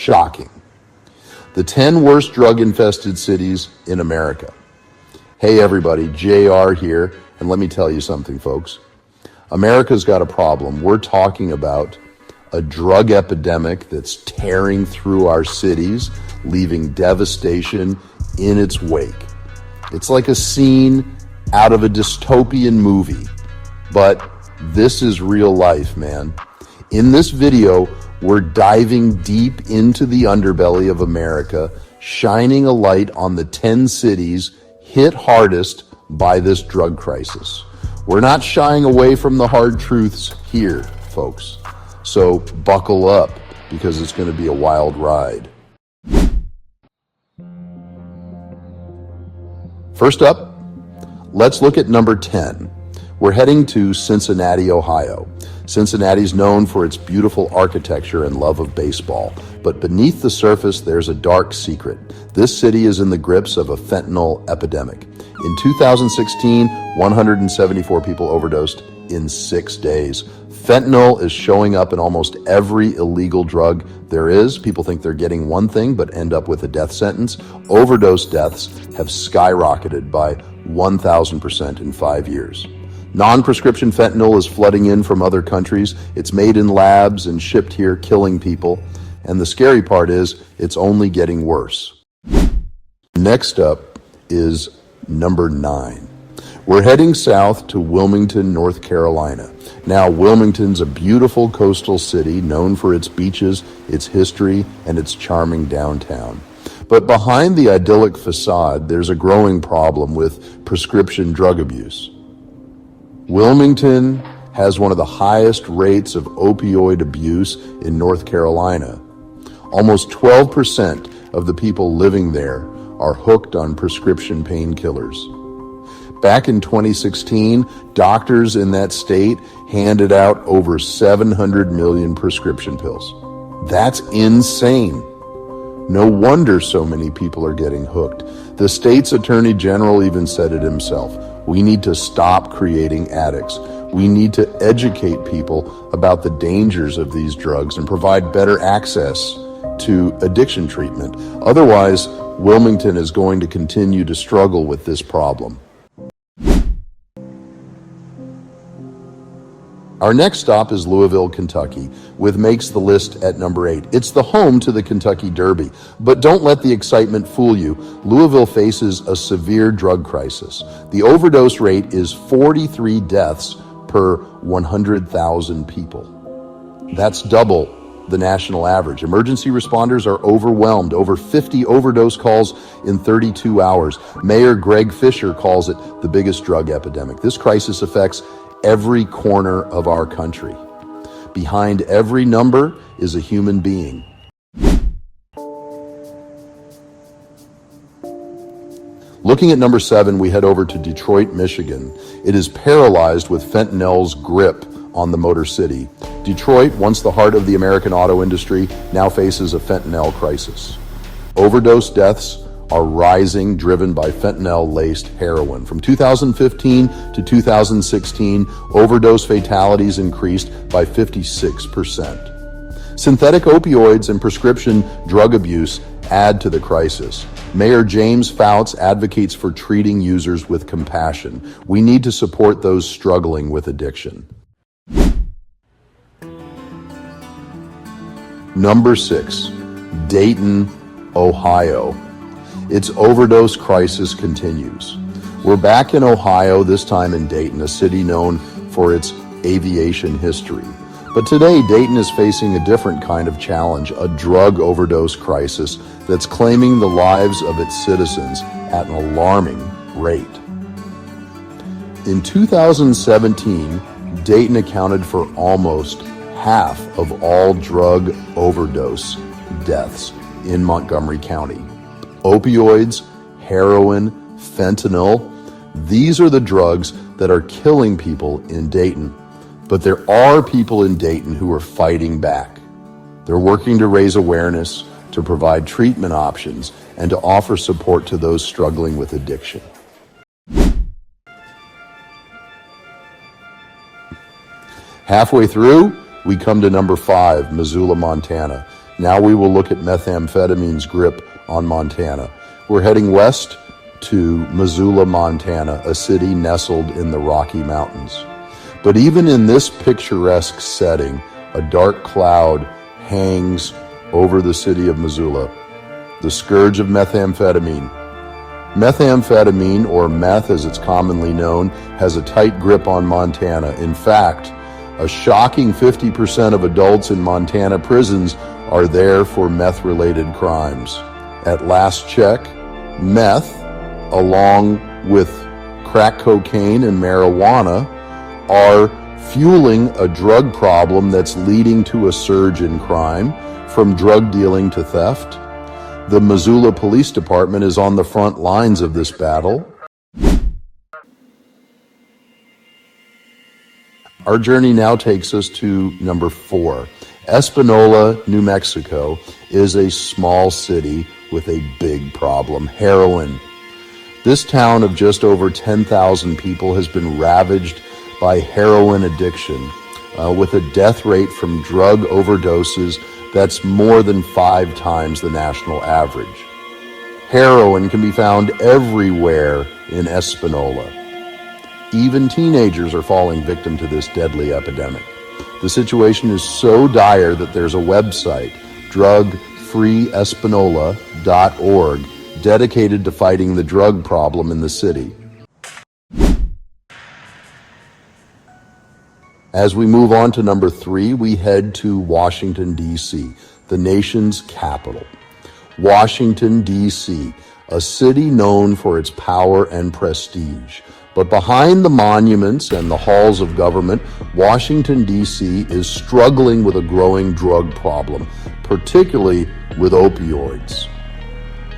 Shocking. The 10 worst drug-infested cities in America. Hey everybody, JR here, and let me tell you something, folks. America's got a problem. We're talking about a drug epidemic that's tearing through our cities, leaving devastation in its wake. It's like a scene out of a dystopian movie, but this is real life, man. In this video, we're diving deep into the underbelly of America, shining a light on the 10 cities hit hardest by this drug crisis. We're not shying away from the hard truths here, folks. So buckle up, because it's going to be a wild ride. First up, let's look at number 10. We're heading to Cincinnati, Ohio. Cincinnati's known for its beautiful architecture and love of baseball, but beneath the surface, there's a dark secret. This city is in the grips of a fentanyl epidemic. In 2016, 174 people overdosed in 6 days. Fentanyl is showing up in almost every illegal drug there is. People think they're getting one thing, but end up with a death sentence. Overdose deaths have skyrocketed by 1,000% in 5 years. Non-prescription fentanyl is flooding in from other countries. It's made in labs and shipped here, killing people. And the scary part is, it's only getting worse. Next up is number 9. We're heading south to Wilmington, North Carolina. Now, Wilmington's a beautiful coastal city known for its beaches, its history, and its charming downtown. But behind the idyllic facade, there's a growing problem with prescription drug abuse. Wilmington has one of the highest rates of opioid abuse in North Carolina. Almost 12% of the people living there are hooked on prescription painkillers. Back in 2016, doctors in that state handed out over 700 million prescription pills. That's insane. No wonder so many people are getting hooked. The state's attorney general even said it himself. We need to stop creating addicts. We need to educate people about the dangers of these drugs and provide better access to addiction treatment. Otherwise, Wilmington is going to continue to struggle with this problem. Our next stop is Louisville, Kentucky, which makes the list at number 8. It's the home to the Kentucky Derby. But don't let the excitement fool you. Louisville faces a severe drug crisis. The overdose rate is 43 deaths per 100,000 people. That's double the national average. Emergency responders are overwhelmed. Over 50 overdose calls in 32 hours. Mayor Greg Fisher calls it the biggest drug epidemic. This crisis affects every corner of our country. Behind every number is a human being. Looking at number 7, we head over to Detroit, Michigan. It is paralyzed with fentanyl's grip on the Motor City. Detroit, once the heart of the American auto industry, now faces a fentanyl crisis. Overdose deaths are rising, driven by fentanyl-laced heroin. From 2015 to 2016, overdose fatalities increased by 56%. Synthetic opioids and prescription drug abuse add to the crisis. Mayor James Fouts advocates for treating users with compassion. We need to support those struggling with addiction. Number 6, Dayton, Ohio. Its overdose crisis continues. We're back in Ohio, this time in Dayton, a city known for its aviation history. But today, Dayton is facing a different kind of challenge, a drug overdose crisis that's claiming the lives of its citizens at an alarming rate. In 2017, Dayton accounted for almost half of all drug overdose deaths in Montgomery County. Opioids, heroin, fentanyl, these are the drugs that are killing people in Dayton. But there are people in Dayton who are fighting back. They're working to raise awareness, to provide treatment options, and to offer support to those struggling with addiction. Halfway through, we come to number 5, Missoula, Montana. Now we will look at methamphetamine's grip on Montana. We're heading west to Missoula, Montana, a city nestled in the Rocky Mountains. But even in this picturesque setting, a dark cloud hangs over the city of Missoula, the scourge of methamphetamine. Methamphetamine, or meth as it's commonly known, has a tight grip on Montana. In fact, a shocking 50% of adults in Montana prisons are there for meth-related crimes. At last check, meth, along with crack cocaine and marijuana, are fueling a drug problem that's leading to a surge in crime, from drug dealing to theft. The Missoula Police Department is on the front lines of this battle. Our journey now takes us to number 4. Espanola, New Mexico is a small city with a big problem: heroin. This town of just over 10,000 people has been ravaged by heroin addiction, with a death rate from drug overdoses that's more than 5 times the national average. Heroin can be found everywhere in Espanola. Even teenagers are falling victim to this deadly epidemic. The situation is so dire that there's a website, drugfreeespanola.org, dedicated to fighting the drug problem in the city. As we move on to number 3, we head to Washington, D.C., the nation's capital. Washington, D.C., a city known for its power and prestige. But behind the monuments and the halls of government, Washington, D.C. is struggling with a growing drug problem, particularly with opioids.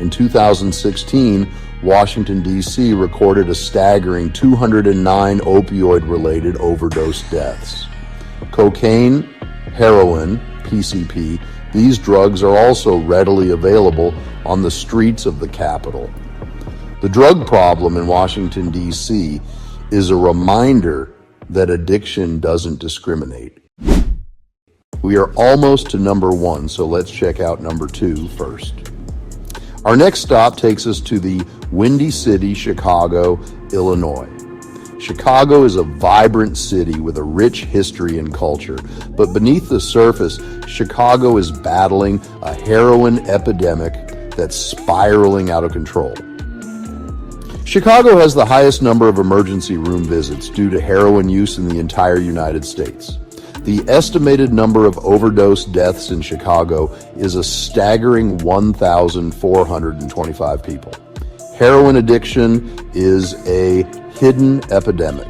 In 2016, Washington, D.C. recorded a staggering 209 opioid-related overdose deaths. Cocaine, heroin, PCP, these drugs are also readily available on the streets of the capital. The drug problem in Washington, D.C. is a reminder that addiction doesn't discriminate. We are almost to number 1, so let's check out number 2 first. Our next stop takes us to the Windy City, Chicago, Illinois. Chicago is a vibrant city with a rich history and culture, but beneath the surface, Chicago is battling a heroin epidemic that's spiraling out of control. Chicago has the highest number of emergency room visits due to heroin use in the entire United States. The estimated number of overdose deaths in Chicago is a staggering 1,425 people. Heroin addiction is a hidden epidemic,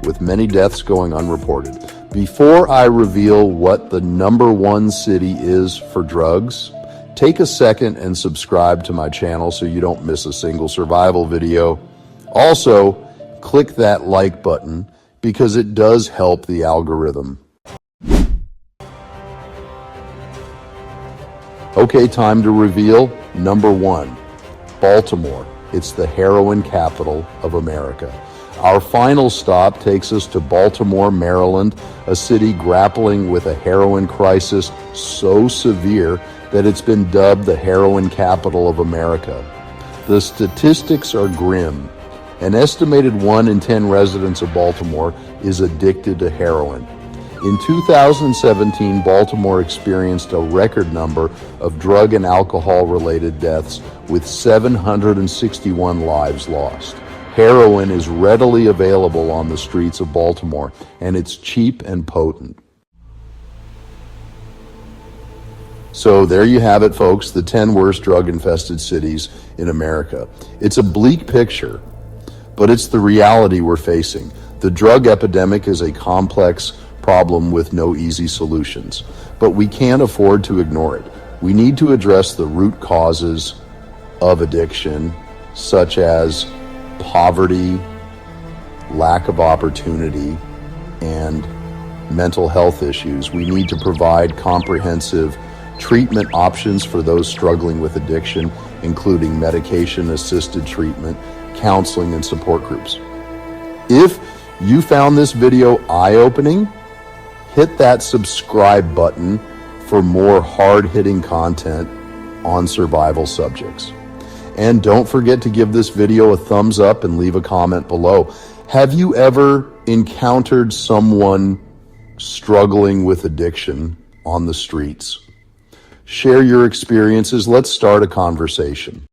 with many deaths going unreported. Before I reveal what the number 1 city is for drugs, take a second and subscribe to my channel so you don't miss a single survival video. Also, click that like button because it does help the algorithm. Okay, time to reveal number 1, Baltimore. It's the heroin capital of America. Our final stop takes us to Baltimore, Maryland, a city grappling with a heroin crisis so severe that it's been dubbed the heroin capital of America. The statistics are grim. An estimated 1 in 10 residents of Baltimore is addicted to heroin. In 2017, Baltimore experienced a record number of drug and alcohol-related deaths, with 761 lives lost. Heroin is readily available on the streets of Baltimore, and it's cheap and potent. So there you have it, folks, the 10 worst drug-infested cities in America. It's a bleak picture, but it's the reality we're facing. The drug epidemic is a complex problem with no easy solutions, but we can't afford to ignore it. We need to address the root causes of addiction, such as poverty, lack of opportunity, and mental health issues. We need to provide comprehensive treatment options for those struggling with addiction, including medication-assisted treatment, counseling, and support groups. If you found this video eye-opening, hit that subscribe button, for more hard-hitting content on survival subjects. And don't forget to give this video a thumbs up and leave a comment below. Have you ever encountered someone struggling with addiction on the streets? Share your experiences. Let's start a conversation.